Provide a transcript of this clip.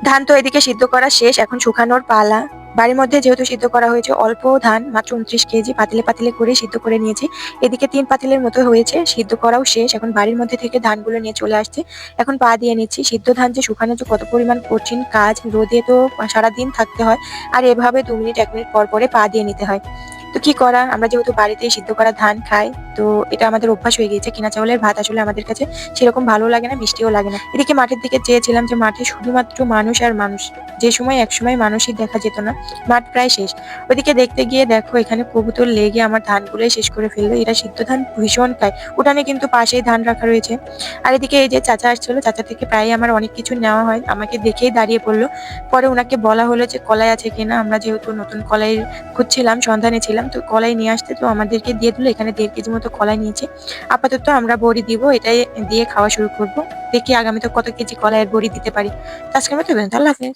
ধান তো এদিকে সিদ্ধ করা শেষ, এখন শুকানোর পালা। বাড়ির মধ্যে যেহেতু সিদ্ধ করা হয়েছে অল্প ধান, মাত্র ২৯ কেজি, পাতিলে পাতিলে করে সিদ্ধ করে নিয়েছি। এদিকে ৩ পাতিলের মতো হয়েছে, সিদ্ধ করাও শেষ। এখন বাড়ির মধ্যে থেকে ধানগুলো নিয়ে চলে আসছে, এখন পা দিয়ে নিচ্ছি। সিদ্ধ ধান যে শুকানো যে কত পরিমাণ কঠিন কাজ, রোদে তো সারাদিন থাকতে হয়, আর এভাবে ২ মিনিট ১ মিনিট পর পরে পা দিয়ে নিতে হয়। তো কি করা, আমরা যেহেতু বাড়িতেই সিদ্ধ করা ধান খাই, তো এটা আমাদের অভ্যাস হয়ে গিয়েছে। কিনা চাউলের ভাত আসলে আমাদের কাছে সেরকম ভালো লাগে না, মিষ্টিও লাগে না। এদিকে মাঠের দিকে চেয়েছিলাম, যে মাঠে শুধুমাত্র মানুষ আর মানুষ। যে সময় একসময় মানুষই দেখা যেত না, মাঠ প্রায় শেষ। ওইদিকে দেখতে গিয়ে দেখো এখানে কবুতর লেগে আমার ধানগুলোই শেষ করে ফেললো। এরা সিদ্ধ ধান ভীষণ খায়। উঠানে কিন্তু পাশেই ধান রাখা রয়েছে। আর এদিকে এই যে চাচা আসছিল, চাচা থেকে প্রায় আমার অনেক কিছু নেওয়া হয়, আমাকে দেখেই দাঁড়িয়ে পড়লো। পরে ওনাকে বলা হলো যে কলাই আছে কিনা, আমরা যেহেতু নতুন কলাই খুঁজছিলাম, সন্ধানে ছিলাম, তো কলাই নিয়ে আসতে তো আমাদেরকে দিয়ে দিল। এখানে ১.৫ কেজি মতো কলাই নিয়েছি। আপাতত আমরা বড়ি দিব, এটাই দিয়ে খাওয়া শুরু করব। দেখি আগামীতে কত কেজি কলাইয়ের বড়ি দিতে পারি। তো আজকের মতো আল্লাহ হাফেজ।